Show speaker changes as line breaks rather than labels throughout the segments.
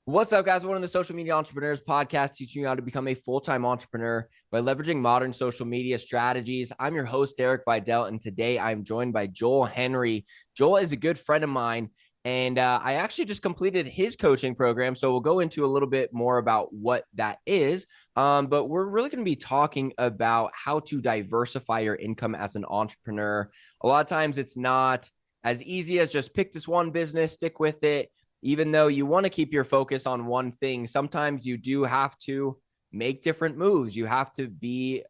What's up, guys? One of the Social Media Entrepreneurs podcast teaching you how to become a full-time entrepreneur by leveraging modern social media strategies. I'm your host, Derek Vidal, and today I'm joined by Joel Henry. Joel is a good friend of mine, and I actually just completed his coaching program, so we'll go into a little bit more about what that is. But we're really going to be talking about how to diversify your income as an entrepreneur. A lot of times it's not as easy as just pick this one business, stick with it. Even though you want to keep your focus on one thing, sometimes you do have to make different moves. You have to be,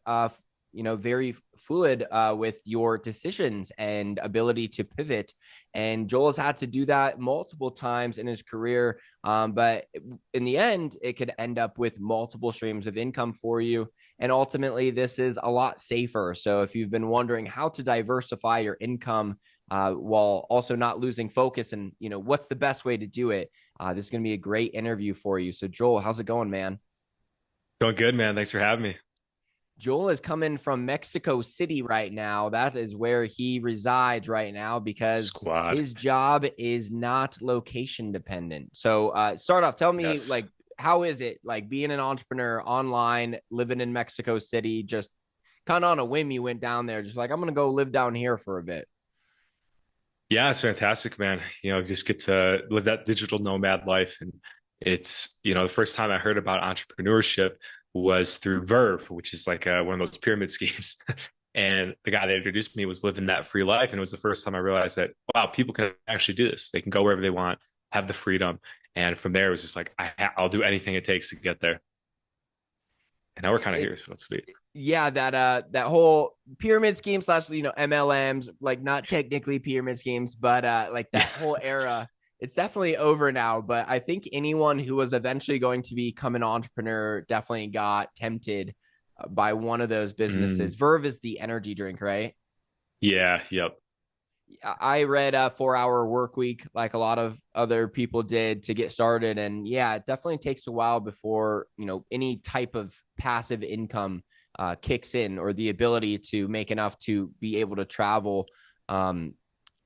very fluid with your decisions and ability to pivot. And Joel's had to do that multiple times in his career. But in the end, it could end up with multiple streams of income for you. And ultimately, this is a lot safer. So if you've been wondering how to diversify your income, while also not losing focus and, what's the best way to do it? This is going to be a great interview for you. So Joel, how's it going, man?
Going good, man. Thanks for having me.
Joel is coming from Mexico City right now. That is where he resides right now because
Squad.
his job is not location dependent. So start off, tell me
Yes.
like, how is it like being an entrepreneur online, living in Mexico City, just kind of on a whim you went down there, just like, I'm going to go live down here for a bit.
Yeah, it's fantastic, man. Just get to live that digital nomad life. And the first time I heard about entrepreneurship was through Verve, which is like one of those pyramid schemes. And the guy that introduced me was living that free life. And it was the first time I realized that, wow, people can actually do this. They can go wherever they want, have the freedom. And from there, it was just like, I'll do anything it takes to get there. And now we're kind of
It,
here. So that's sweet.
yeah, that whole pyramid scheme slash MLMs, like not technically pyramid schemes, but like that whole era, it's definitely over now. But I think anyone who was eventually going to become an entrepreneur definitely got tempted by one of those businesses.
Mm,
Verve is the energy drink, right?
yeah. Yep.
I read a 4 hour work week like a lot of other people did to get started. And yeah, it definitely takes a while before, any type of passive income kicks in or the ability to make enough to be able to travel.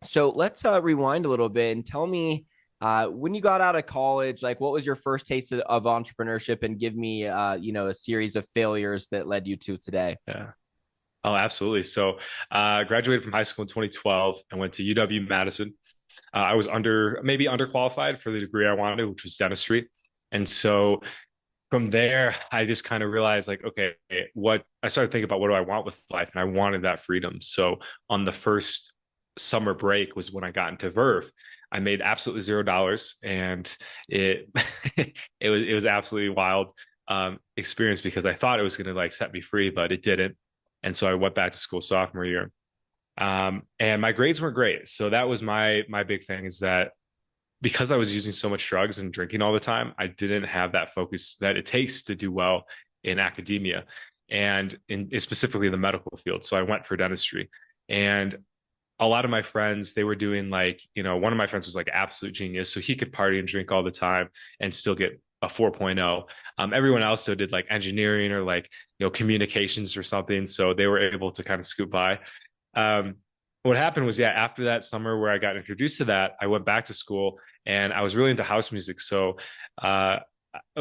So let's rewind a little bit and tell me when you got out of college, like what was your first taste of entrepreneurship and give me, a series of failures that led you to today.
Yeah. Oh, absolutely. So, graduated from high school in 2012. I went to UW-Madison. I was maybe underqualified for the degree I wanted, which was dentistry. And so from there, I just kind of realized like, okay, what I started thinking about what do I want with life? And I wanted that freedom. So on the first summer break was when I got into Verve. I made absolutely $0 and it it was absolutely wild experience because I thought it was going to like set me free, but it didn't. And so I went back to school sophomore year. And my grades weren't great. So that was my big thing is that because I was using so much drugs and drinking all the time, I didn't have that focus that it takes to do well in academia and in specifically the medical field. So I went for dentistry. And a lot of my friends, they were doing like, one of my friends was like absolute genius. So he could party and drink all the time and still get a 4.0. Everyone else so did like engineering or like, communications or something. So they were able to kind of scoot by. Um, what happened was, yeah, after that summer where I got introduced to that, I went back to school and I was really into house music. So,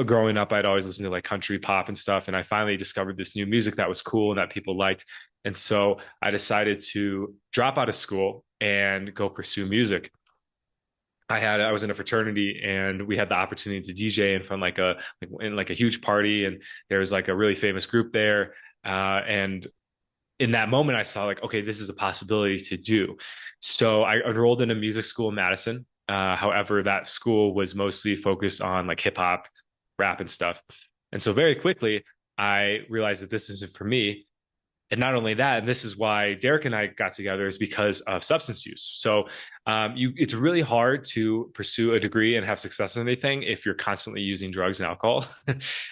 growing up, I'd always listen to like country pop and stuff. And I finally discovered this new music that was cool and that people liked. And so I decided to drop out of school and go pursue music. I was in a fraternity and we had the opportunity to DJ in front in like a huge party and there was like a really famous group there. And in that moment, I saw like, okay, this is a possibility to do. So I enrolled in a music school in Madison. However, that school was mostly focused on like hip hop, rap, and stuff. And so very quickly, I realized that this isn't for me. And not only that, and this is why Derek and I got together, is because of substance use. So it's really hard to pursue a degree and have success in anything if you're constantly using drugs and alcohol.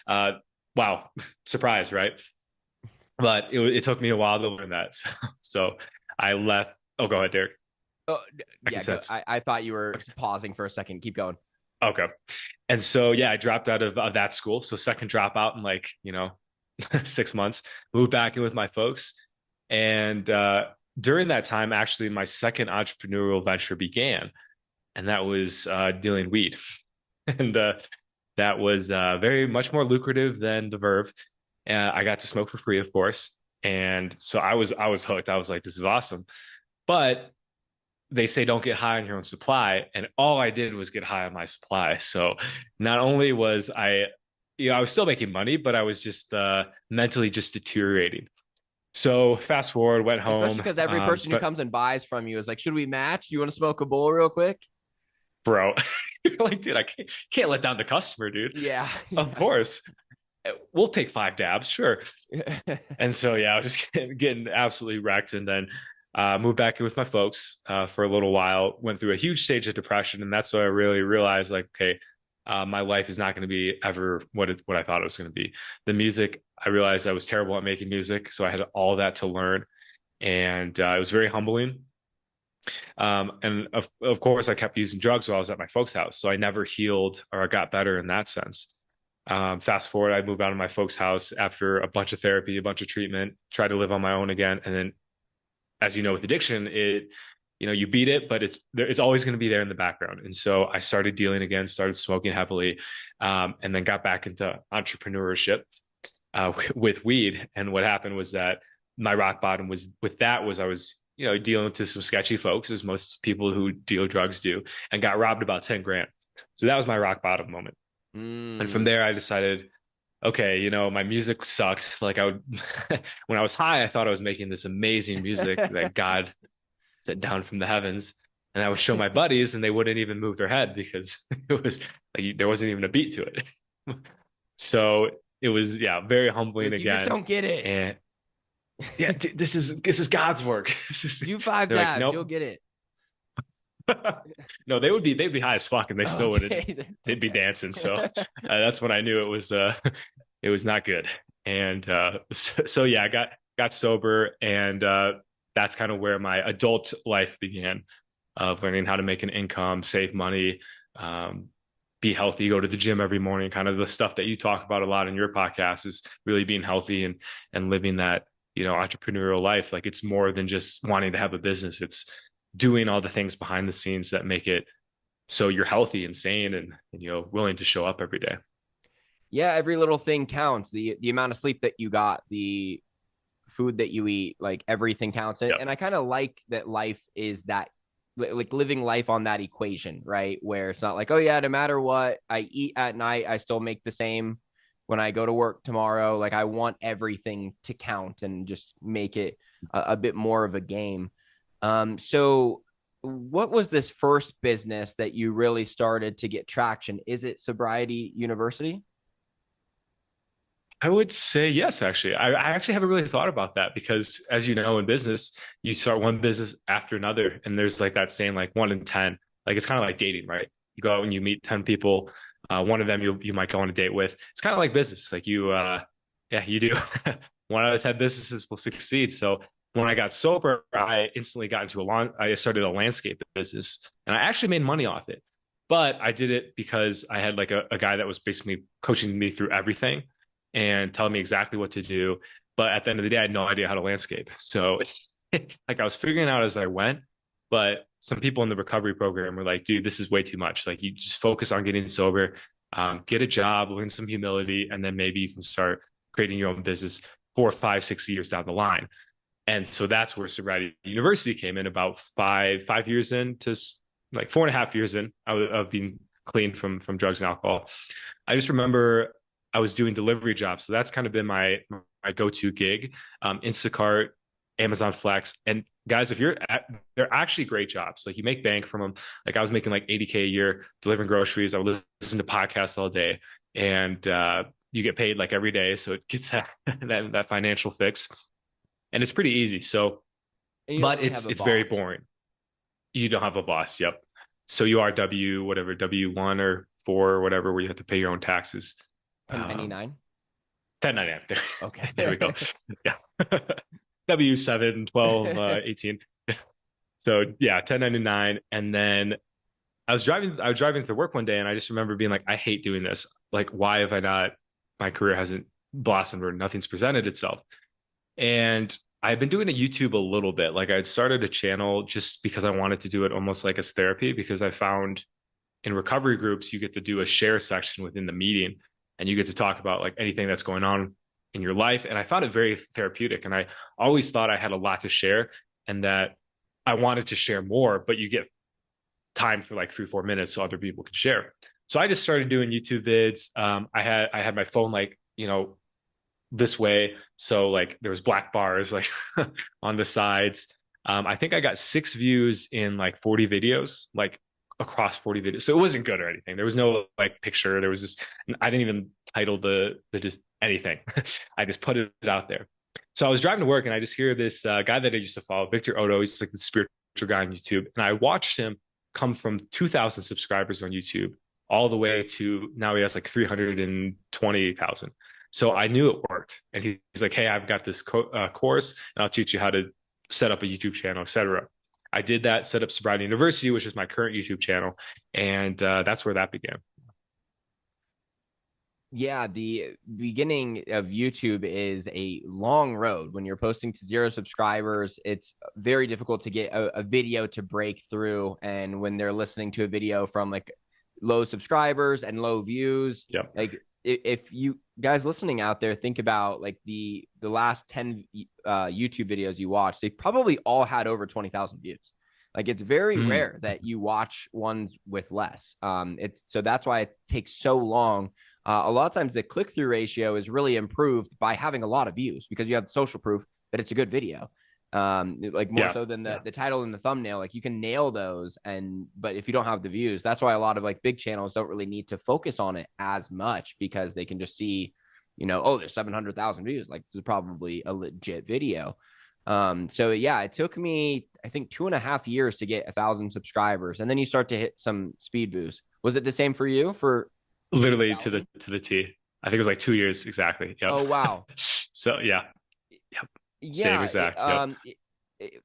uh, wow, surprise, right? But it took me a while to learn that. So I left. Oh, go ahead, Derek.
Oh,
I
yeah,
can
go.
sense.
I thought you were pausing for a second. Keep going.
Okay. And so, yeah, I dropped out of that school. So second dropout in like, 6 months, moved back in with my folks. And during that time, actually, my second entrepreneurial venture began, and that was dealing weed. And that was very much more lucrative than the Verve. I got to smoke for free, of course. And so I was hooked. I was like, this is awesome. But they say don't get high on your own supply. And all I did was get high on my supply. So not only was I was still making money, but I was just mentally just deteriorating. So fast forward, went
Especially
home.
because every person who comes and buys from you is like, should we match? Do you want to smoke a bowl real quick?
Bro, you're like, dude, I can't let down the customer, dude.
Yeah.
Of course. We'll take 5 dabs, sure. And so, yeah, I was just getting absolutely wrecked. And then moved back in with my folks for a little while, went through a huge stage of depression. And that's when I really realized, like, okay, my life is not going to be ever what I thought it was going to be. The music, I realized I was terrible at making music. So I had all that to learn. And it was very humbling. And of course, I kept using drugs while I was at my folks' house. So I never healed or got better in that sense. Fast forward, I moved out of my folks' house after a bunch of therapy, a bunch of treatment, tried to live on my own again. And then, as you know, with addiction, you beat it, but it's always going to be there in the background. And so I started dealing again, started smoking heavily, and then got back into entrepreneurship with weed. And what happened was that my rock bottom was I was dealing with some sketchy folks, as most people who deal drugs do, and got robbed about 10 grand. So that was my rock bottom moment. And from there, I decided, okay, my music sucked. Like when I was high, I thought I was making this amazing music that God sent down from the heavens. And I would show my buddies and they wouldn't even move their head because it was like, there wasn't even a beat to it. So it was, very humbling again.
You just don't get it.
And yeah, this is God's work.
Do 5 dabs, like, nope. You'll get it.
No, they'd be high as fuck and they still wouldn't. They'd be dancing. So that's when I knew it was not good. And so yeah, I got sober, and that's kind of where my adult life began, of learning how to make an income, save money, be healthy, go to the gym every morning. Kind of the stuff that you talk about a lot in your podcast is really being healthy and living that entrepreneurial life. Like, it's more than just wanting to have a business. It's doing all the things behind the scenes that make it so you're healthy and sane and willing to show up every day.
Yeah, every little thing counts. The amount of sleep that you got, the food that you eat, like everything counts. Yep. And I kind of like that life is that, like, living life on that equation, right? Where it's not like, oh yeah, no matter what I eat at night, I still make the same when I go to work tomorrow. Like, I want everything to count and just make it a bit more of a game. So what was this first business that you really started to get traction? Is it Sobriety University?
I would say yes, actually. I actually haven't really thought about that because, as you know, in business, you start one business after another. And there's like that saying, like 1 in 10, like it's kind of like dating, right? You go out and you meet 10 people. One of them you might go on a date with. It's kind of like business. Like you do. 1 out of 10 businesses will succeed. So when I got sober, I instantly got into I started a landscape business, and I actually made money off it. But I did it because I had like a guy that was basically coaching me through everything and telling me exactly what to do. But at the end of the day, I had no idea how to landscape. So like, I was figuring it out as I went, but some people in the recovery program were like, dude, this is way too much. Like, you just focus on getting sober, get a job, learn some humility, and then maybe you can start creating your own business 4, 5, 6 years down the line. And so that's where Sobriety University came in, about 5 years in, to like 4.5 years in of being clean from drugs and alcohol. I just remember I was doing delivery jobs. So that's kind of been my go-to gig. Instacart, Amazon Flex. And guys, they're actually great jobs. Like, you make bank from them. Like, I was making like $80K a year delivering groceries. I would listen to podcasts all day, and you get paid like every day. So it gets that financial fix, and it's pretty easy. So, but it's very boring. You don't have a boss. Yep. So you are W1 or 4 or whatever, where you have to pay your own taxes.
1099.
1099.
Okay.
There we go. Yeah. W7, 12, 18. So yeah, 1099. And then I was driving to work one day, and I just remember being like, I hate doing this. Like, why have I not, my career hasn't blossomed or nothing's presented itself? And I've been doing a YouTube a little bit. Like, I'd started a channel just because I wanted to do it almost like as therapy, because I found in recovery groups, you get to do a share section within the meeting, and you get to talk about like anything that's going on in your life. And I found it very therapeutic. And I always thought I had a lot to share and that I wanted to share more, but you get time for like 3 or 4 minutes so other people can share. So I just started doing YouTube vids. I had my phone like, this way. So like there was black bars like on the sides. I think I got 6 views in like 40 videos, like across 40 videos. So it wasn't good or anything. There was no like picture. There was just, I didn't even title the just anything. I just put it out there. So I was driving to work and I just hear this guy that I used to follow, Victor Odo. He's like the spiritual guy on YouTube. And I watched him come from 2,000 subscribers on YouTube all the way to now he has like 320,000. So I knew it worked. And he's like, hey, I've got this course and I'll teach you how to set up a YouTube channel, etc. I did that, set up Sobriety University, which is my current YouTube channel. And that's where that began.
Yeah, the beginning of YouTube is a long road. When you're posting to 0 subscribers, it's very difficult to get a video to break through. And when they're listening to a video from like low subscribers and low views, like if you guys listening out there think about like the last 10 YouTube videos you watched, they probably all had over 20,000 views. Like it's very rare that you watch ones with less. So that's why it takes so long. A lot of times the click-through ratio is really improved by having a lot of views because you have social proof that it's a good video. Like more so than the title and the thumbnail, like you can nail those. But if you don't have the views, that's why a lot of like big channels don't really need to focus on it as much because they can just see, oh, there's 700,000 views. Like this is probably a legit video. So yeah, it took me, I think 2.5 years to get 1,000 subscribers. And then you start to hit some speed boost. Was it the same for you for
literally to the T? I think it was like 2 years exactly. Yep.
Oh, wow.
So yeah. Yep. Same exact.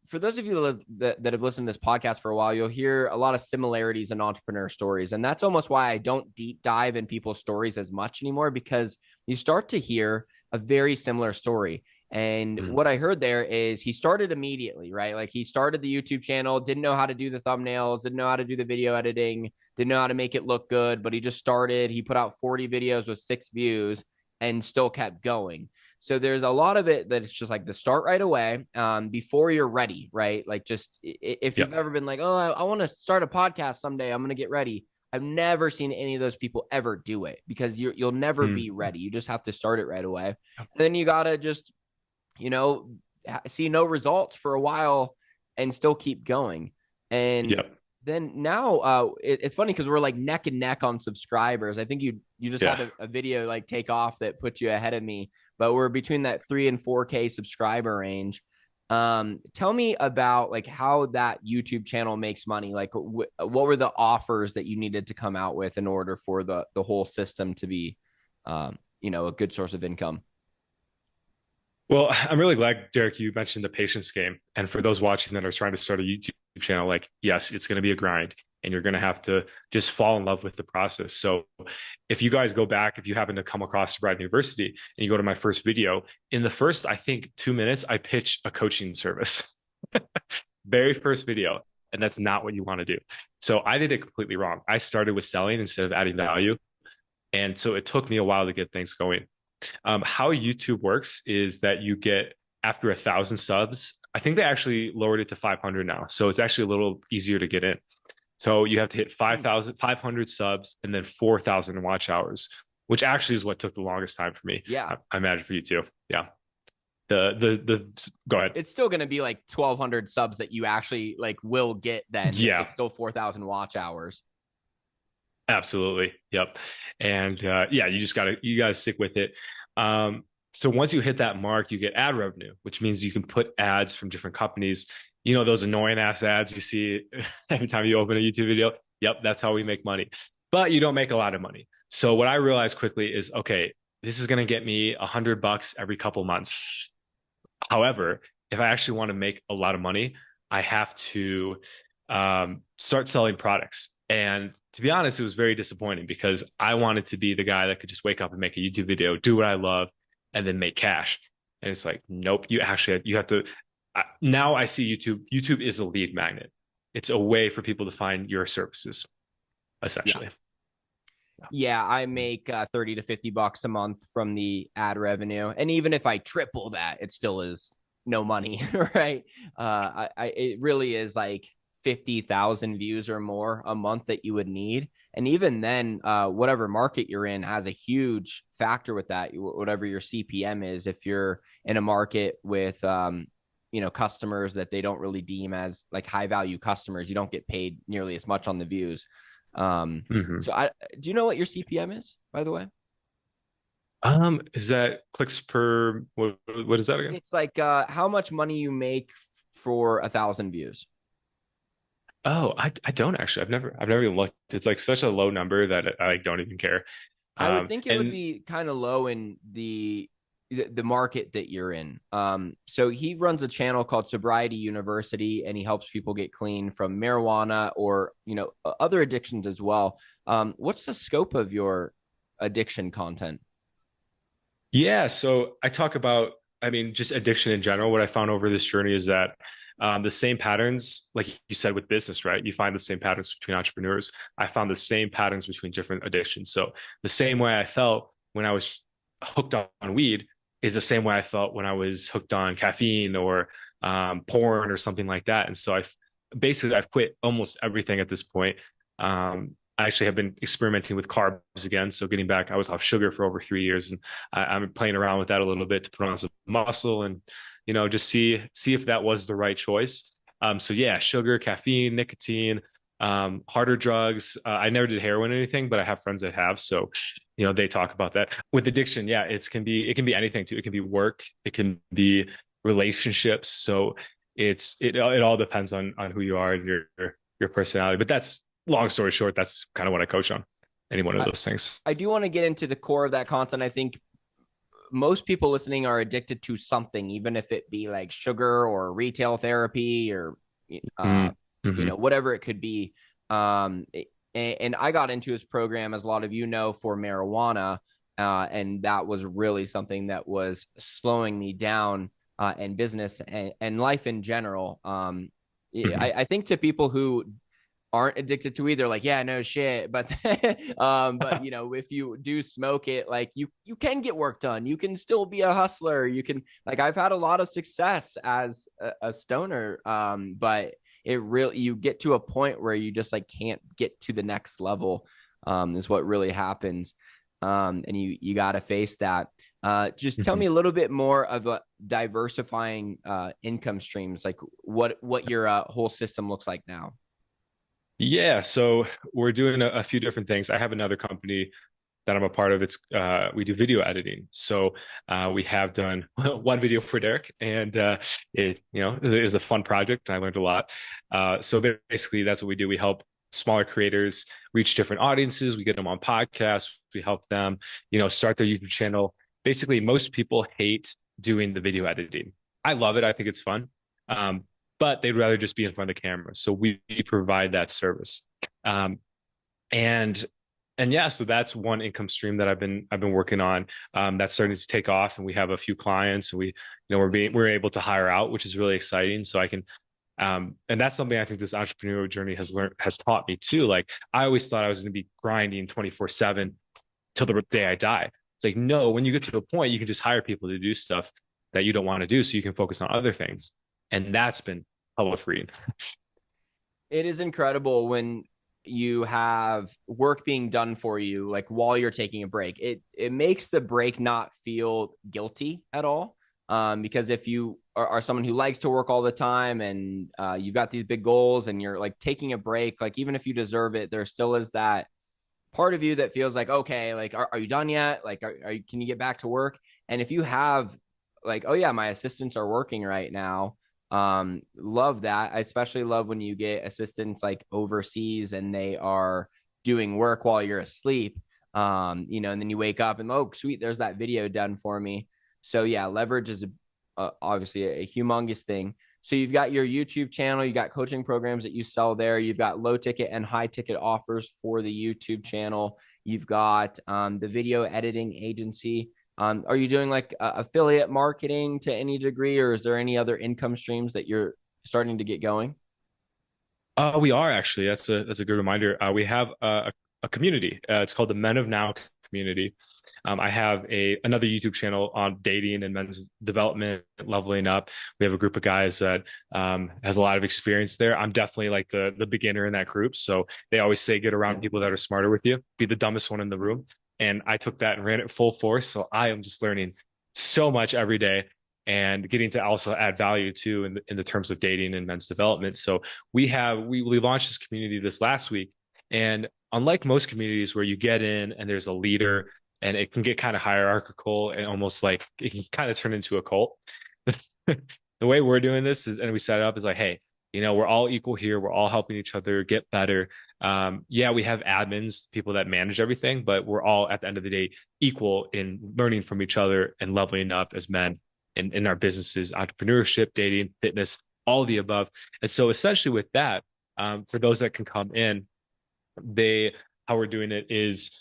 For those of you that have listened to this podcast for a while, you'll hear a lot of similarities in entrepreneur stories. And that's almost why I don't deep dive in people's stories as much anymore, because you start to hear a very similar story. And what I heard there is he started immediately, right? Like he started the YouTube channel, didn't know how to do the thumbnails, didn't know how to do the video editing, didn't know how to make it look good, but he just started. He put out 40 videos with 6 views and still kept going. So there's a lot of it that it's just like the start right away before you're ready, right? Like just if you've ever been like, oh, I want to start a podcast someday, I'm going to get ready. I've never seen any of those people ever do it because you'll never be ready. You just have to start it right away. And then you got to just, see no results for a while and still keep going. And then now it's funny because we're like neck and neck on subscribers. I think you just had a video like take off that put you ahead of me, but we're between that 3 and 4K subscriber range. Tell me about like how that YouTube channel makes money. Like what were the offers that you needed to come out with in order for the whole system to be, a good source of income?
Well, I'm really glad, Derek, you mentioned the patience game. And for those watching that are trying to start a YouTube channel, like, yes, it's going to be a grind and you're going to have to just fall in love with the process. So if you guys go back, if you happen to come across Sobriety University and you go to my first video, in the first, I think 2 minutes, I pitched a coaching service. Very first video. And that's not what you want to do. So I did it completely wrong. I started with selling instead of adding value. And so it took me a while to get things going. How YouTube works is that you get after 1,000 subs. I think they actually lowered it to 500 now. So it's actually a little easier to get in. So you have to hit 500 subs and then 4,000 watch hours, which actually is what took the longest time for me.
Yeah.
I imagine for you too. Yeah. Go ahead.
It's still going to be like 1,200 subs that you actually like will get then.
Yeah.
It's still 4,000 watch hours.
Absolutely. Yep. And you gotta stick with it. So once you hit that mark, you get ad revenue, which means you can put ads from different companies. Those annoying ass ads you see every time you open a YouTube video. Yep. That's how we make money, but you don't make a lot of money. So what I realized quickly is, okay, this is going to get me $100 every couple months. However, if I actually want to make a lot of money, I have to start selling products. And to be honest, it was very disappointing because I wanted to be the guy that could just wake up and make a YouTube video, do what I love, and then make cash. And it's like, nope, you have to. Now I see YouTube is a lead magnet. It's a way for people to find your services.
Yeah.
essentially.
Yeah, I make 30 to 50 bucks a month from the ad revenue. And even if I triple that, it still is no money, right? It really is like 50,000 views or more a month that you would need. And even then, whatever market you're in has a huge factor with that, whatever your CPM is. If you're in a market with, customers that they don't really deem as like high value customers, you don't get paid nearly as much on the views. Um,
Mm-hmm.
so do you know what your CPM is, by the way?
Is that clicks per what is that again?
It's like how much money you make for 1,000 views.
Oh, I don't actually. I've never even looked. It's like such a low number that I like don't even care.
I would think it would
And
be kind of low in the market that you're in. So he runs a channel called Sobriety University, and he helps people get clean from marijuana or other addictions as well. What's the scope of your addiction content?
yeah, so I talk about, I mean, just addiction in general. What I found over this journey is that the same patterns, like you said with business, right? You find the same patterns between entrepreneurs. I found the same patterns between different addictions. So the same way I felt when I was hooked on weed is the same way I felt when I was hooked on caffeine or porn or something like that. And so I've quit almost everything at this point. I actually have been experimenting with carbs again. So getting back, I was off sugar for over 3 years, and I'm playing around with that a little bit to put on some muscle and just see if that was the right choice. So yeah, sugar, caffeine, nicotine, harder drugs. I never did heroin or anything, but I have friends that have. So they talk about that with addiction. Yeah, it can be anything too. It can be work. It can be relationships. So it all depends on who you are and your personality. But that's long story short. That's kind of what I coach on. Any one of
I,
those things.
I do want to get into the core of that content. I think most people listening are addicted to something, even if it be like sugar or retail therapy or
Mm-hmm.
whatever it could be. And I got into his program, as a lot of for marijuana, and that was really something that was slowing me down in business and life in general.
Mm-hmm.
I think to people who aren't addicted to weed, they're like, yeah, no shit. But but if you do smoke it, like you can get work done. You can still be a hustler. You can, like, I've had a lot of success as a stoner. But it really, you get to a point where you just like can't get to the next level, is what really happens. And you got to face that. Just tell
Mm-hmm.
me a little bit more of diversifying income streams, like what your whole system looks like now.
Yeah, so we're doing a few different things. I have another company that I'm a part of. It's we do video editing. So we have done one video for Derek, and it was a fun project. And I learned a lot. So basically, that's what we do. We help smaller creators reach different audiences. We get them on podcasts. We help them, start their YouTube channel. Basically, most people hate doing the video editing. I love it. I think it's fun. But they'd rather just be in front of the camera. So we provide that service. Um, and and yeah, so that's one income stream that I've been working on. That's starting to take off, and we have a few clients, and we're able to hire out, which is really exciting. So I can, and that's something I think this entrepreneurial journey has taught me too. Like I always thought I was going to be grinding 24/7 till the day I die. It's like no, when you get to a point, you can just hire people to do stuff that you don't want to do, so you can focus on other things, and that's been hella freeing.
It is incredible when you have work being done for you, like while you're taking a break. It makes the break not feel guilty at all. Because if you are someone who likes to work all the time and you've got these big goals and you're like taking a break, like even if you deserve it, there still is that part of you that feels like, okay, like, are you done yet? Like, can you get back to work? And if you have like, oh yeah, my assistants are working right now. Love that. I especially love when you get assistants like overseas and they are doing work while you're asleep. And then you wake up and, oh, sweet, there's that video done for me. So yeah, leverage is obviously a humongous thing. So you've got your YouTube channel, you got coaching programs that you sell there. You've got low ticket and high ticket offers for the YouTube channel. You've got the video editing agency. Are you doing like affiliate marketing to any degree, or is there any other income streams that you're starting to get going?
We are actually. That's a good reminder. We have a community. It's called the Men of Now community. I have another YouTube channel on dating and men's development, leveling up. We have a group of guys that has a lot of experience there. I'm definitely like the beginner in that group. So they always say get around people that are smarter with you, be the dumbest one in the room. And I took that and ran it full force. So I am just learning so much every day and getting to also add value too in the terms of dating and men's development. So we launched this community this last week. And unlike most communities where you get in and there's a leader and it can get kind of hierarchical and almost like it can kind of turn into a cult. The way we're doing this is, and we set it up is like, hey, we're all equal here. We're all helping each other get better. Yeah, we have admins, people that manage everything, but we're all at the end of the day equal in learning from each other and leveling up as men in our businesses, entrepreneurship, dating, fitness, all of the above. And so essentially with that, for those that can come in, how we're doing it is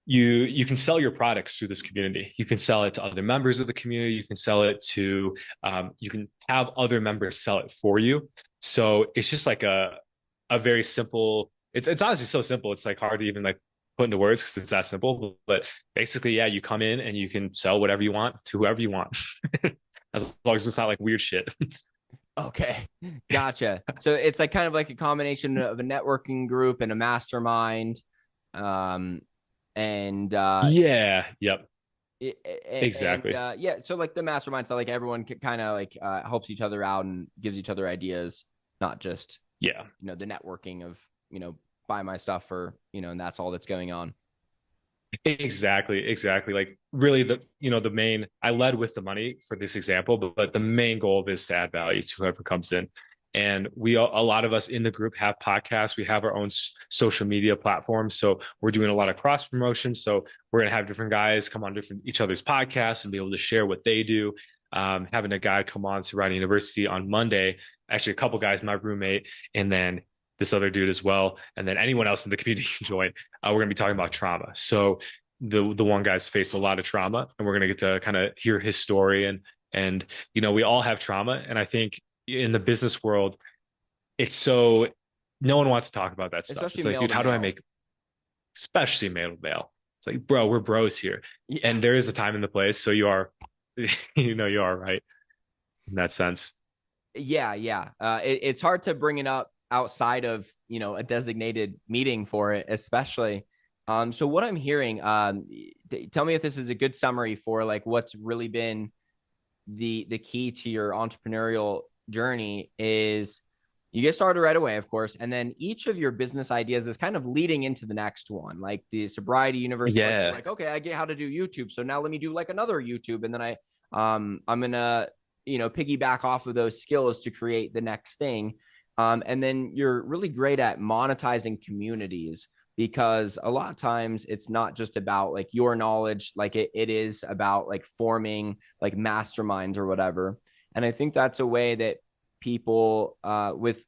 you can sell your products through this community. You can sell it to other members of the community. You can sell it to you can have other members sell it for you. So it's just like a very simple. It's honestly so simple. It's like hard to even like put into words because it's that simple. But basically, yeah, you come in and you can sell whatever you want to whoever you want, as long as it's not like weird shit.
Okay, gotcha. So it's like kind of like a combination of a networking group and a mastermind. Um, and
Yeah, yep,
and,
exactly.
yeah, so like the mastermind, so like everyone kind of like helps each other out and gives each other ideas, not just
Yeah.
the networking of buy my stuff for and that's all that's going on.
Exactly. Like really the main, I led with the money for this example, but the main goal is to add value to whoever comes in. And a lot of us in the group have podcasts. We have our own social media platforms. So we're doing a lot of cross promotion. So we're going to have different guys come on each other's podcasts and be able to share what they do. Having a guy come on Sobriety University on Monday, actually a couple guys, my roommate, and then this other dude as well, and then anyone else in the community can join. We're going to be talking about trauma. So the one guy's faced a lot of trauma, and we're going to get to kind of hear his story. And we all have trauma, and I think in the business world, it's so no one wants to talk about that stuff.
Especially
It's like,
male
dude,
to
how do I
male.
make, especially male to male? It's like, bro, we're bros here,
Yeah.
and there is a time and the place. So you are, you are right in that sense.
Yeah. It's hard to bring it up outside of a designated meeting for it, especially. So what I'm hearing, tell me if this is a good summary for like what's really been the key to your entrepreneurial journey is you get started right away, of course, and then each of your business ideas is kind of leading into the next one. Like the Sobriety University,
Yeah.
like okay, I get how to do YouTube, so now let me do like another YouTube, and then I'm gonna piggyback off of those skills to create the next thing. And then you're really great at monetizing communities because a lot of times it's not just about like your knowledge, like it is about like forming like masterminds or whatever. And I think that's a way that people with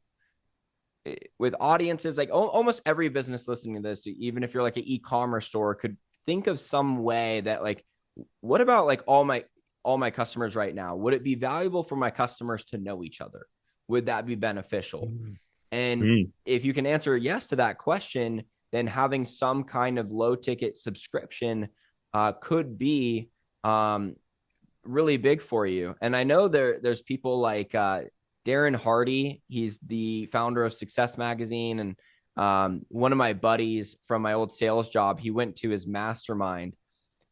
audiences, like almost every business listening to this, even if you're like an e-commerce store, could think of some way that like, what about like all my customers right now? Would it be valuable for my customers to know each other? Would that be beneficial? And
Mm.
if you can answer yes to that question, then having some kind of low ticket subscription could be really big for you. And I know there's people like Darren Hardy. He's the founder of Success Magazine. And one of my buddies from my old sales job, he went to his mastermind.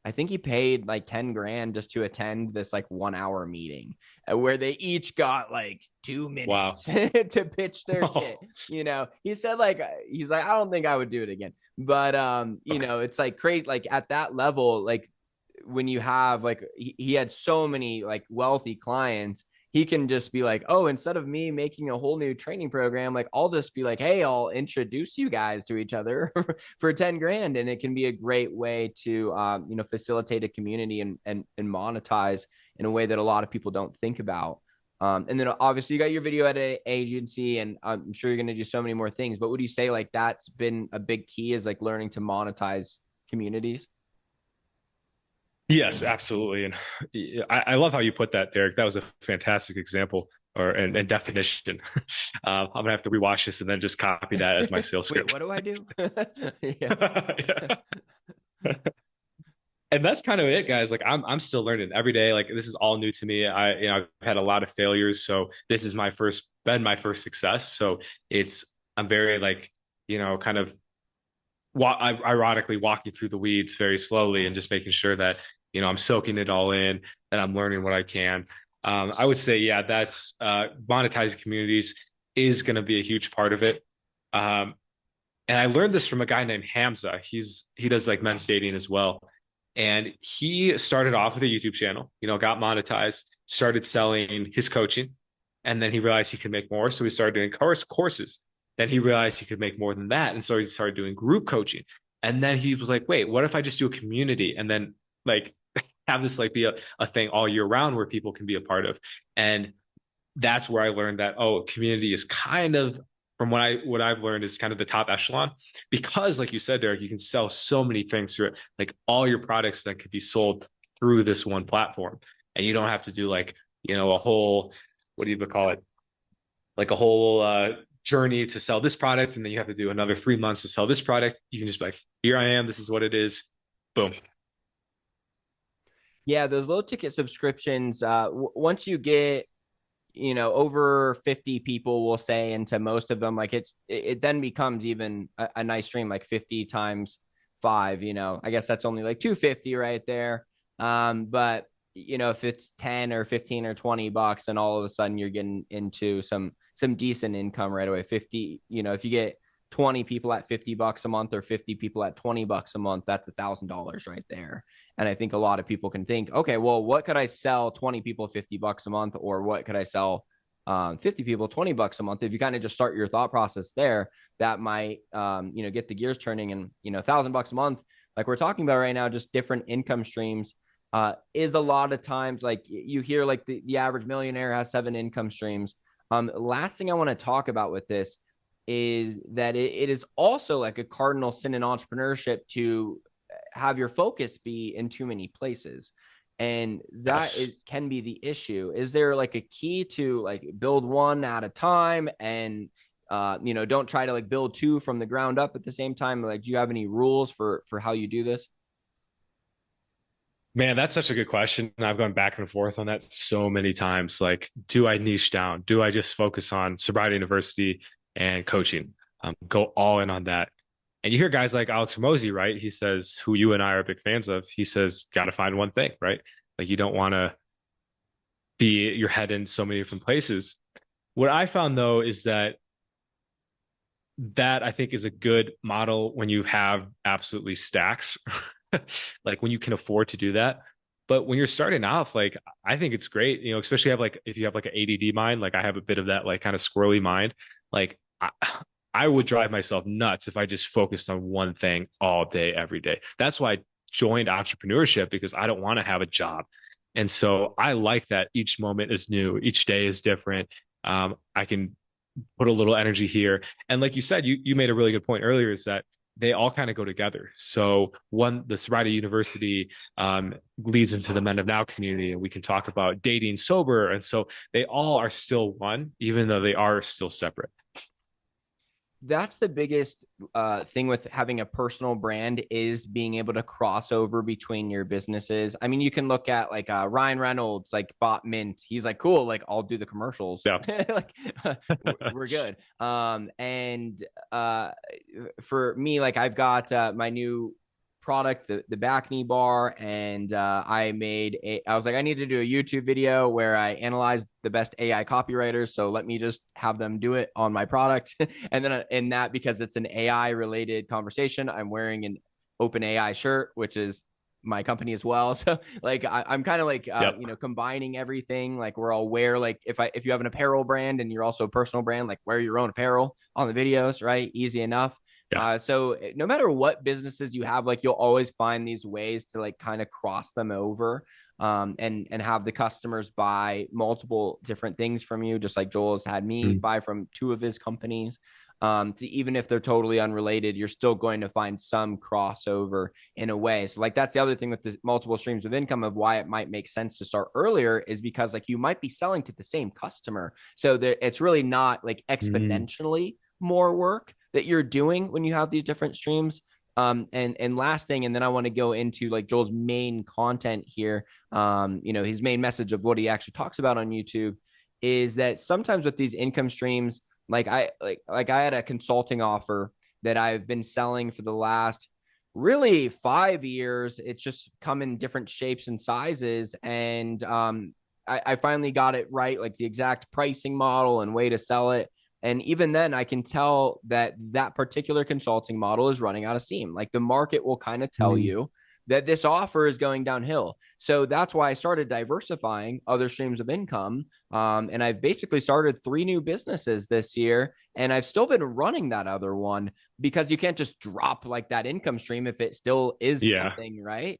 I think he paid like 10 grand just to attend this like 1 hour meeting where they each got like 2 minutes
Wow.
to pitch their shit. He said like, he's like, I don't think I would do it again. But, it's like crazy. Like at that level, like when you have like, he had so many like wealthy clients, he can just be like, oh, instead of me making a whole new training program, like I'll just be like, hey, I'll introduce you guys to each other for 10 grand. And it can be a great way to, facilitate a community and monetize in a way that a lot of people don't think about. And then obviously you got your video edit agency, and I'm sure you're going to do so many more things, but would you say like that's been a big key is like learning to monetize communities?
Yes, absolutely. And I love how you put that, Derek. That was a fantastic example. and definition. I'm gonna have to rewatch this and then just copy that as my sales
Wait,
script.
what do I do? Yeah.
Yeah. And that's kind of it, guys. Like I'm still learning every day. Like this is all new to me. I've had a lot of failures, so this is my first success. So I'm very like, kind of ironically walking through the weeds very slowly and just making sure that, I'm soaking it all in, that I'm learning what I can. I would say, yeah, that's monetizing communities is going to be a huge part of it. And I learned this from a guy named Hamza. He does like men's dating as well. And he started off with a YouTube channel, got monetized, started selling his coaching, and then he realized he could make more. So he started doing courses. Then he realized he could make more than that. And so he started doing group coaching. And then he was like, wait, what if I just do a community and then like have this like be a thing all year round where people can be a part of? And that's where I learned that, oh, community is kind of, from what I've learned, is kind of the top echelon, because like you said, Derek, you can sell so many things through it, like all your products that could be sold through this one platform. And you don't have to do like, a whole, what do you call it? Like a whole journey to sell this product. And then you have to do another 3 months to sell this product. You can just be like, here I am. This is what it is. Boom.
Yeah, those low ticket subscriptions, once you get, over 50 people, will say, into most of them, like it then becomes even a nice stream, like 50 times 5, I guess that's only like 250 right there. But if it's 10 or 15 or $20, and all of a sudden you're getting into some decent income right away. 50, if you get 20 people at $50 a month, or 50 people at $20 a month, that's $1,000 right there. And I think a lot of people can think, okay, well, what could I sell 20 people $50 a month, or what could I sell 50 people $20 a month? If you kind of just start your thought process there, that might get the gears turning. And $1,000 a month, like we're talking about right now, just different income streams, is a lot of times, like you hear like the average millionaire has 7 income streams. Last thing I want to talk about with this is that it is also like a cardinal sin in entrepreneurship to have your focus be in too many places. And that
Yes.
can be the issue. Is there like a key to like build one at a time, and don't try to like build 2 from the ground up at the same time? Like, do you have any rules for how you do this?
Man, that's such a good question. I've gone back and forth on that so many times. Like, do I niche down? Do I just focus on Sobriety University and coaching? Go all in on that. And you hear guys like Alex Hormozy, right? He says, who you and I are big fans of, he says, got to find one thing, right? Like, you don't want to be your head in so many different places. What I found though is that I think is a good model when you have absolutely stacks, like when you can afford to do that. But when you're starting off, like I think it's great, especially if you have like an ADD mind, like I have a bit of that like kind of squirrely mind. Like I would drive myself nuts if I just focused on one thing all day, every day. That's why I joined entrepreneurship, because I don't want to have a job. And so I like that each moment is new, each day is different. I can put a little energy here. And like you said, you made a really good point earlier, is that they all kind of go together. So the Sobriety University leads into the Men of Now community, and we can talk about dating sober. And so they all are still one, even though they are still separate.
That's the biggest thing with having a personal brand, is being able to cross over between your businesses. I mean, you can look at like Ryan Reynolds, like bought Mint. He's like, cool, like I'll do the commercials.
Yeah.
Like we're good. And for me, like I've got my new product, the back knee bar, and I was like, I need to do a YouTube video where I analyze the best AI copywriters, so let me just have them do it on my product. And then in that, because it's an AI related conversation, I'm wearing an open AI shirt, which is my company as well. So like I'm kind of like
Yep.
combining everything. Like we're all wear, like if you have an apparel brand and you're also a personal brand, like wear your own apparel on the videos, right? Easy enough.
Yeah.
So no matter what businesses you have, like you'll always find these ways to like kind of cross them over, and have the customers buy multiple different things from you, just like Joel has had me buy from 2 of his companies. even if they're totally unrelated, you're still going to find some crossover in a way. So like that's the other thing with the multiple streams of income of why it might make sense to start earlier is because like you might be selling to the same customer. So it's really not like
Mm.
exponentially more work that you're doing when you have these different streams. And last thing, and then I want to go into like Joel's main content here. His main message of what he actually talks about on YouTube is that sometimes with these income streams, I had a consulting offer that I've been selling for the last really 5 years. It's just come in different shapes and sizes, and I finally got it right, like the exact pricing model and way to sell it. And even then, I can tell that that particular consulting model is running out of steam. Like the market will kind of tell
Mm.
you that this offer is going downhill. So that's why I started diversifying other streams of income. And I've basically started 3 new businesses this year. And I've still been running that other one because you can't just drop like that income stream if it still is
Yeah.
something, right?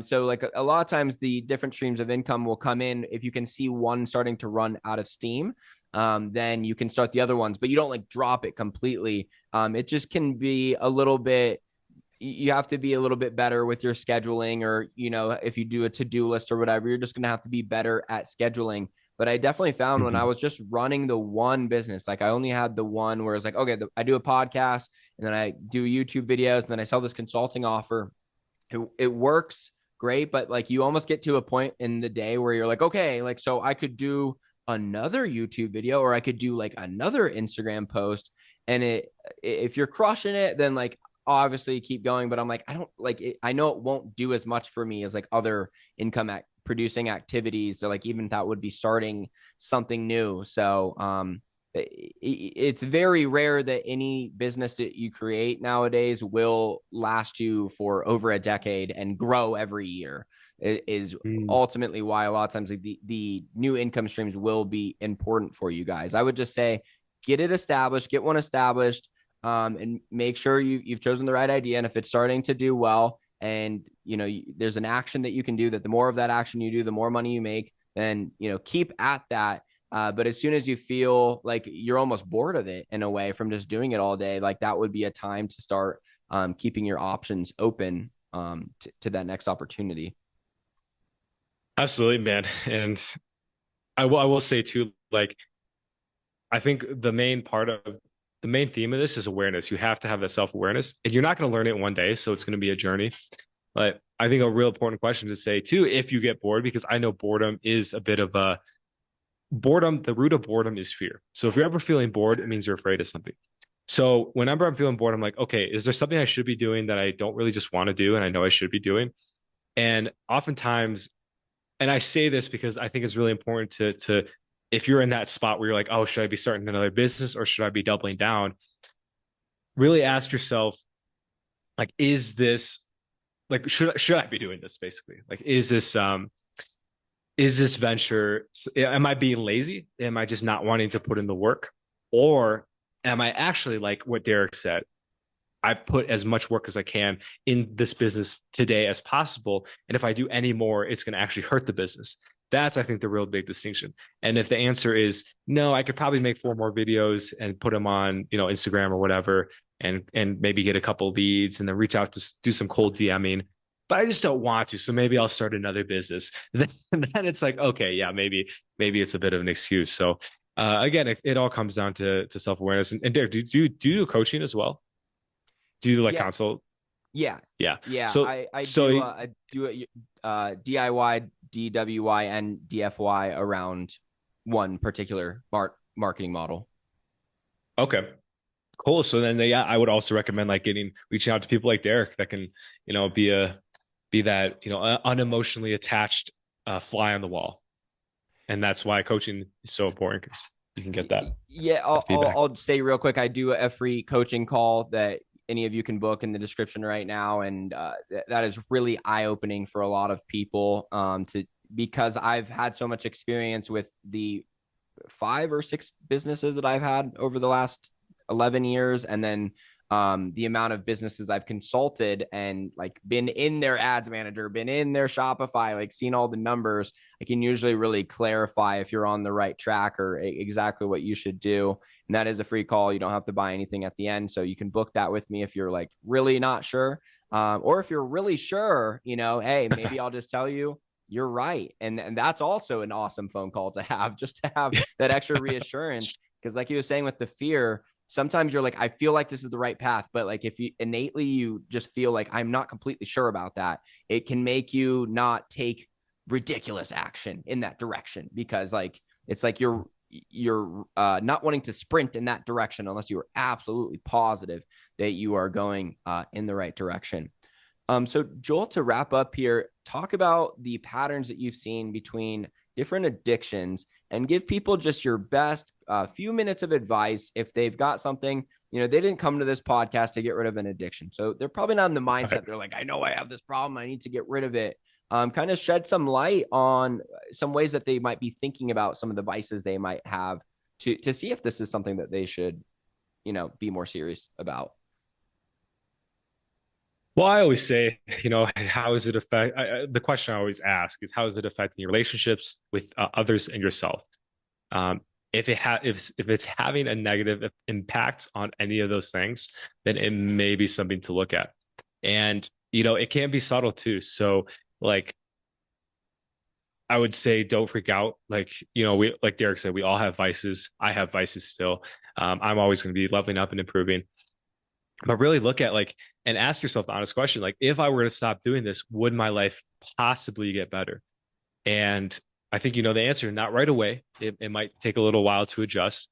So like a lot of times the different streams of income will come in if you can see one starting to run out of steam. Then you can start the other ones, but you don't like drop it completely. It just can be a little bit, you have to be a little bit better with your scheduling, or, if you do a to-do list or whatever, you're just going to have to be better at scheduling. But I definitely found when I
Mhm.
was just running the one business, like I only had the one where it's like, okay, I do a podcast and then I do YouTube videos and then I sell this consulting offer. It works great, but like you almost get to a point in the day where you're like, okay, like, so I could do another YouTube video or I could do like another Instagram post. And if you're crushing it, then like obviously keep going. But I'm like, I don't like it. I know it won't do as much for me as like other producing activities. So like even that would be starting something new. So it's very rare that any business that you create nowadays will last you for over a decade and grow every year. It is
Mm.
ultimately why a lot of times like the new income streams will be important for you guys. I would just say get it established, get one established, and make sure you've chosen the right idea. And if it's starting to do well, and there's an action that you can do, that the more of that action you do, the more money you make, then keep at that. But as soon as you feel like you're almost bored of it in a way from just doing it all day, like that would be a time to start keeping your options open to that next opportunity.
Absolutely, man. And I will say too, like I think the main theme of this is awareness. You have to have that self-awareness, and you're not going to learn it in one day, so it's going to be a journey. But I think a real important question to say too, if you get bored, because I know boredom is a bit of a boredom, the root of boredom is fear. So if you're ever feeling bored, it means you're afraid of something. So whenever I'm feeling bored, I'm like, okay, is there something I should be doing that I don't really just want to do and I know I should be doing? And oftentimes, and I say this because I think it's really important to if you're in that spot where you're like, oh, should I be starting another business or should I be doubling down? Really ask yourself, like, is this like should I be doing this basically? Like, is this venture, am I being lazy? Am I just not wanting to put in the work? Or am I actually, like what Derek said, I put as much work as I can in this business today as possible. And if I do any more, it's going to actually hurt the business. That's, I think, the real big distinction. And if the answer is no, I could probably make 4 more videos and put them on, Instagram or whatever, and maybe get a couple leads and then reach out to do some cold DMing. But I just don't want to. So maybe I'll start another business. And then it's like, okay, yeah, maybe it's a bit of an excuse. So again, it all comes down to self-awareness. And Derek, do coaching as well? Do you like
Yeah,
consult?
yeah,
Yeah.
yeah.
So
I
so
do. I do it. DIY, DWY, and DFY around one particular marketing model.
okay, cool. So then yeah, I would also recommend like reaching out to people like Derek that can, be that, unemotionally attached fly on the wall. And that's why coaching is so important because you can get
Yeah,
that feedback.
I'll say real quick. I do a free coaching call that any of you can book in the description right now, and that is really eye opening for a lot of people. Because I've had so much experience with the 5 or 6 businesses that I've had over the last 11 years, and then The amount of businesses I've consulted and like been in their ads manager, been in their Shopify, like seen all the numbers, I can usually really clarify if you're on the right track or exactly what you should do. And that is a free call. You don't have to buy anything at the end. So you can book that with me if you're like really not sure. Or if you're really sure, hey, maybe I'll just tell you you're right. And that's also an awesome phone call to have, just to have that extra reassurance. Because like you were saying with the fear, sometimes you're like, I feel like this is the right path. But like if you innately, you just feel like I'm not completely sure about that, it can make you not take ridiculous action in that direction, because like, it's like you're not wanting to sprint in that direction unless you are absolutely positive that you are going in the right direction. So Joel, to wrap up here, talk about the patterns that you've seen between different addictions and give people just your best few minutes of advice if they've got something, they didn't come to this podcast to get rid of an addiction. So they're probably not in the mindset. Right. They're like, I know I have this problem, I need to get rid of it. Kind of shed some light on some ways that they might be thinking about some of the vices they might have to see if this is something that they should, be more serious about.
Well, I always say, how is it affect? The question I always ask is, how is it affecting your relationships with others and yourself? If it's having a negative impact on any of those things, then it may be something to look at. And it can be subtle too. So, like, I would say, don't freak out. Like, like Derek said, we all have vices. I have vices still. I'm always going to be leveling up and improving. But really look at and ask yourself the honest question, like, if I were to stop doing this, would my life possibly get better? And I think the answer, not right away. It might take a little while to adjust.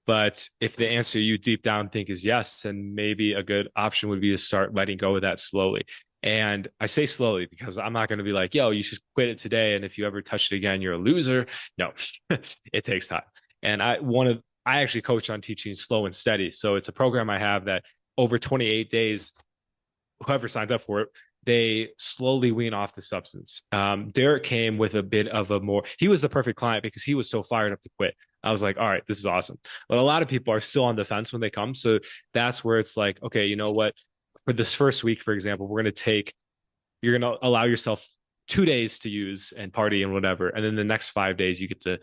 But if the answer you deep down think is yes, then maybe a good option would be to start letting go of that slowly. And I say slowly because I'm not going to be like, yo, you should quit it today, and if you ever touch it again, you're a loser. No, it takes time. And I actually coach on teaching slow and steady. So it's a program I have that over 28 days, whoever signs up for it, they slowly wean off the substance. Derek came with a bit of he was the perfect client because he was so fired up to quit. I was like, all right, this is awesome. But a lot of people are still on the fence when they come. So that's where it's like, okay, you know what? For this first week, for example, you're going to allow yourself 2 days to use and party and whatever. And then the next 5 days, you get to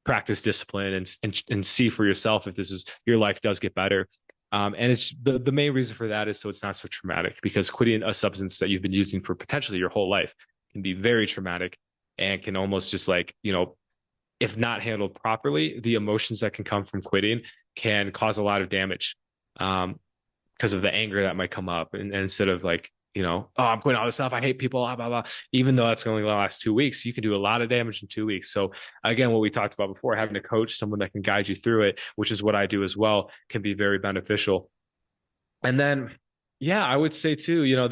practice discipline and see for yourself if your life does get better. And it's the main reason for that is so it's not so traumatic, because quitting a substance that you've been using for potentially your whole life can be very traumatic and can almost just if not handled properly, the emotions that can come from quitting can cause a lot of damage because of the anger that might come up. And instead of oh, I'm quitting all this stuff, I hate people, blah, blah, blah. Even though that's only going to last 2 weeks, you can do a lot of damage in 2 weeks. So again, what we talked about before, having a coach, someone that can guide you through it, which is what I do as well, can be very beneficial. And then, yeah, I would say too,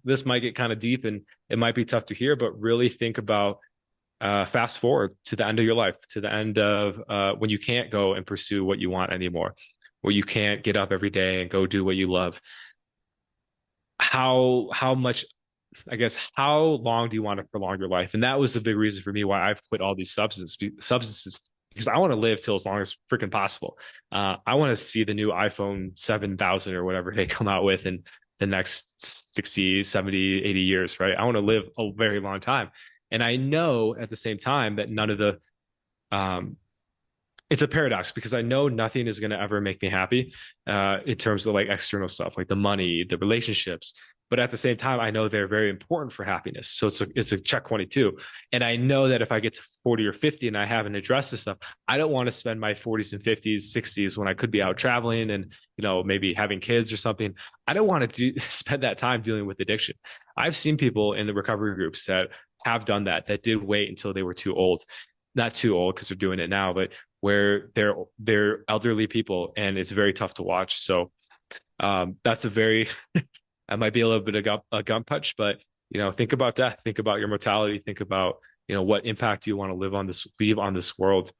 this might get kind of deep and it might be tough to hear, but really think about fast forward to the end of your life, to the end of when you can't go and pursue what you want anymore, where you can't get up every day and go do what you love. How long do you want to prolong your life? And that was a big reason for me why I've quit all these substances, because I want to live till as long as freaking possible. I want to see the new iPhone 7000 or whatever they come out with in the next 60, 70, 80 years, right? I want to live a very long time. And I know at the same time that none of the, it's a paradox, because I know nothing is going to ever make me happy in terms of external stuff, like the money, the relationships. But at the same time, I know they're very important for happiness. So it's a check 22. And I know that if I get to 40 or 50 and I haven't addressed this stuff, I don't want to spend my 40s and 50s, 60s when I could be out traveling and, maybe having kids or something. I don't want to spend that time dealing with addiction. I've seen people in the recovery groups that have done that did wait until they were too old. Not too old because they're doing it now, but where they're elderly people, and it's very tough to watch. So that's that might be a little bit of a gun punch, but think about death, think about your mortality, think about what impact you want to leave on this world.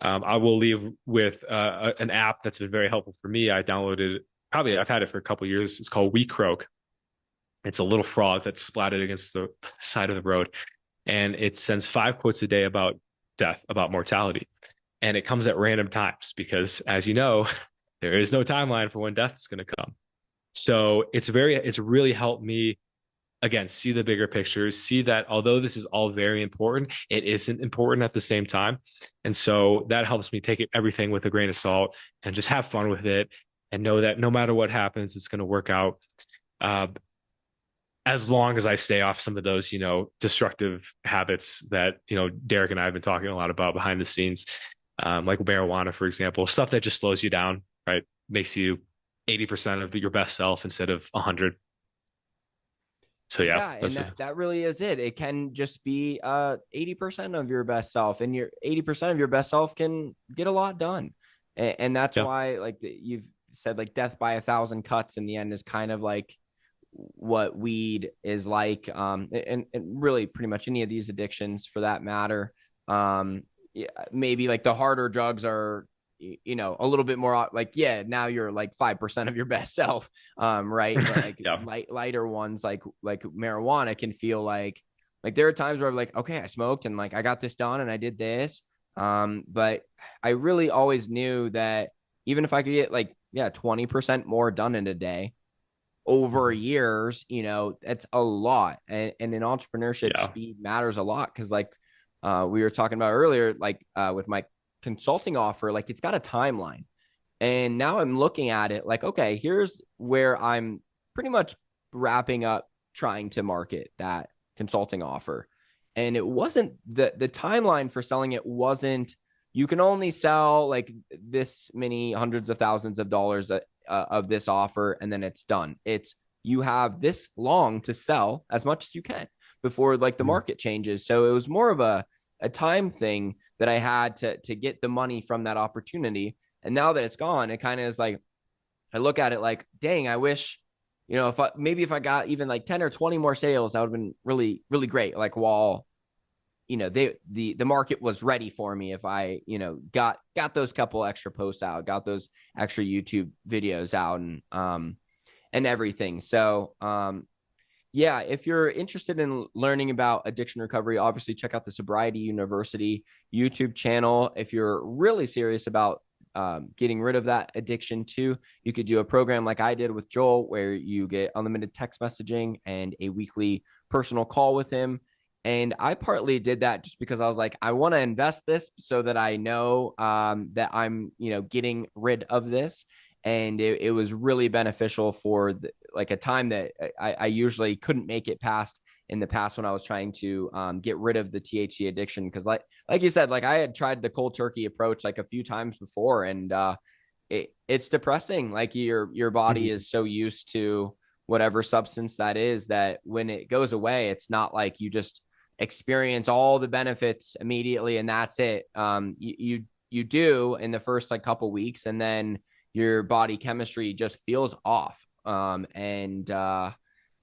I will leave with an app that's been very helpful for me. I downloaded, I've had it for a couple of years. It's called We Croak. It's a little frog that's splatted against the side of the road, and it sends 5 quotes a day about death, about mortality. And it comes at random times because, as you know, there is no timeline for when death is going to come. So it's really helped me, again, see the bigger picture, see that although this is all very important, it isn't important at the same time. And so that helps me take everything with a grain of salt and just have fun with it and know that no matter what happens, it's going to work out. As long as I stay off some of those, destructive habits that, Derek and I have been talking a lot about behind the scenes, like marijuana, for example, stuff that just slows you down, right? Makes you 80% of your best self instead of 100. So
Yeah, and that really is it. It can just be 80% of your best self, and your 80% of your best self can get a lot done. And that's why, like, you've said, like, death by 1,000 cuts in the end is kind of like what weed is like, and really pretty much any of these addictions for that matter. Maybe like the harder drugs are, a little bit more like, now you're like 5% of your best self, right? But like lighter ones like marijuana can feel like there are times where I'm like, okay, I smoked and like I got this done and I did this, but I really always knew that even if I could get like 20% more done in a day over years, that's a lot. And in entrepreneurship, speed matters a lot, because like we were talking about earlier, like with my consulting offer, like it's got a timeline. And now I'm looking at it like, okay, here's where I'm pretty much wrapping up trying to market that consulting offer. And it wasn't the timeline for selling it wasn't, you can only sell like this many hundreds of thousands of dollars of this offer, and then it's done. It's, you have this long to sell as much as you can before like the market changes. So it was more of a time thing that I had to get the money from that opportunity. And now that it's gone, it kind of is like, I look at it like, dang, I wish, if I got even like 10 or 20 more sales, that would have been really, really great. Like, while, the market was ready for me, if I, got those couple extra posts out, got those extra YouTube videos out, and everything. So, if you're interested in learning about addiction recovery, obviously check out the Sobriety University YouTube channel. If you're really serious about getting rid of that addiction too, you could do a program like I did with Joel, where you get unlimited text messaging and a weekly personal call with him. And I partly did that just because I was like, I want to invest this so that I know that I'm, getting rid of this. And it was really beneficial for like a time that I usually couldn't make it past in the past when I was trying to get rid of the THC addiction. Because like you said, like I had tried the cold turkey approach like a few times before, and it's depressing. Like your body is so used to whatever substance that is, that when it goes away, it's not like you just experience all the benefits immediately and that's it. You do in the first like couple weeks, and then your body chemistry just feels off. And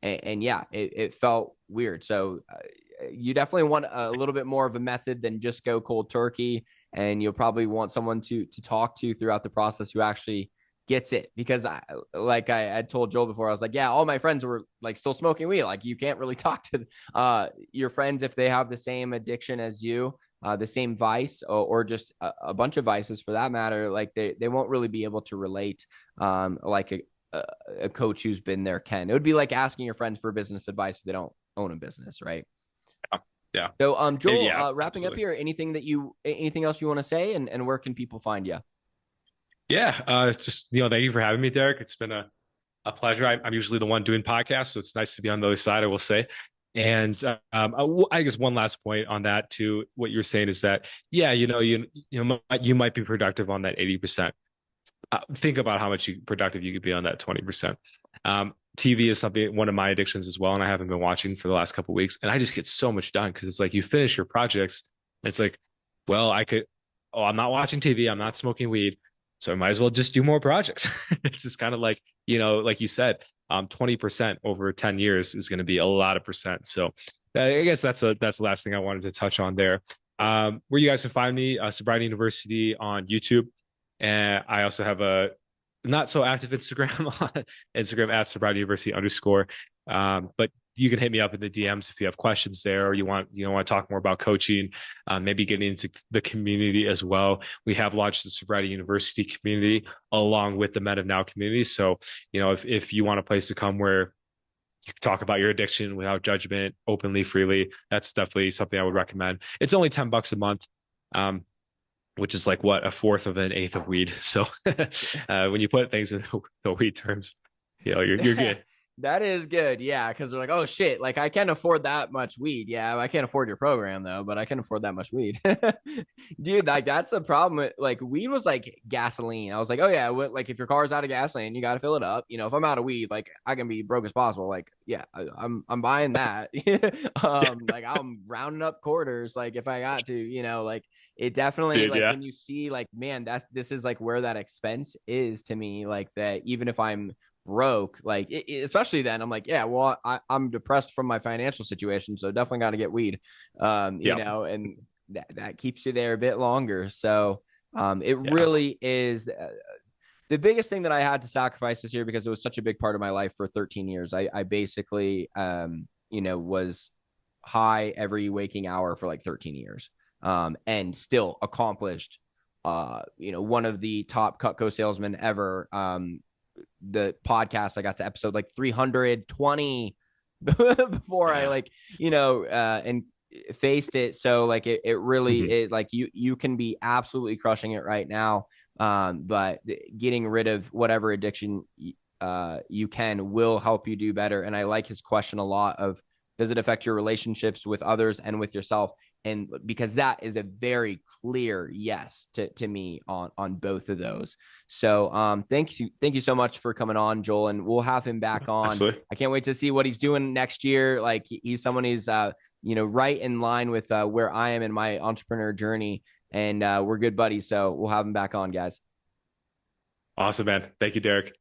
it felt weird. So you definitely want a little bit more of a method than just go cold turkey. And you'll probably want someone to talk to throughout the process who actually gets it, because I had told Joel before, I was like, all my friends were like still smoking weed. Like, you can't really talk to your friends if they have the same addiction as you, the same vice, or just a bunch of vices for that matter. Like they won't really be able to relate like a coach who's been there can. It would be like asking your friends for business advice if they don't own a business, right?
Yeah.
So Joel, wrapping up here, anything else you want to say, and where can people find you?
Yeah, just thank you for having me, Derek. It's been a pleasure. I'm usually the one doing podcasts, so it's nice to be on the other side, I will say. And I guess one last point on that to what you're saying is that, you might be productive on that 80%. Think about how much productive you could be on that 20%. TV is one of my addictions as well, and I haven't been watching for the last couple of weeks, and I just get so much done because it's like you finish your projects, and it's like, well, I'm not watching TV, I'm not smoking weed, so I might as well just do more projects. It's just kind of like, like you said, 20% over 10 years is going to be a lot of percent. So I guess that's the last thing I wanted to touch on there. Where you guys can find me, Sobriety University on YouTube. And I also have a not so active Instagram at Sobriety University _. But you can hit me up in the DMs if you have questions there, or want to talk more about coaching, maybe getting into the community as well. We have launched the Sobriety University community along with the Men of Now community. So, if you want a place to come where you can talk about your addiction without judgment, openly, freely, that's definitely something I would recommend. It's only $10 a month. Which is like what, a fourth of an eighth of weed. So when you put things in the weed terms, you're good.
That is good. Yeah. Cause they're like, oh shit. Like I can't afford that much weed. Yeah. I can't afford your program though, but I can afford that much weed. Dude, like that's the problem with like weed was like gasoline. I was like, oh yeah. Like if your car's out of gasoline, you got to fill it up. If I'm out of weed, like I can be broke as possible. Like, yeah, I'm buying that. Like I'm rounding up quarters. Like if I got to, like it definitely,
Dude,
like
yeah.
when you see like, man, this is like where that expense is to me, like that, even if I'm broke, like especially then I'm like, yeah, well, I'm depressed from my financial situation, so definitely got to get weed, and that keeps you there a bit longer. So it really is the biggest thing that I had to sacrifice this year, because it was such a big part of my life for 13 years. I basically was high every waking hour for like 13 years, and still accomplished one of the top Cutco salesmen ever. The podcast, I got to episode like 320 before I and faced it. So like it really is like you can be absolutely crushing it right now. But getting rid of whatever addiction you can will help you do better. And I like his question a lot of, does it affect your relationships with others and with yourself? And because that is a very clear yes to me on both of those. So thank you so much for coming on, Joel, and we'll have him back on.
Absolutely.
I can't wait to see what he's doing next year. Like he's someone who's right in line with where I am in my entrepreneur journey, and we're good buddies. So we'll have him back on, guys.
Awesome, man. Thank you, Derek.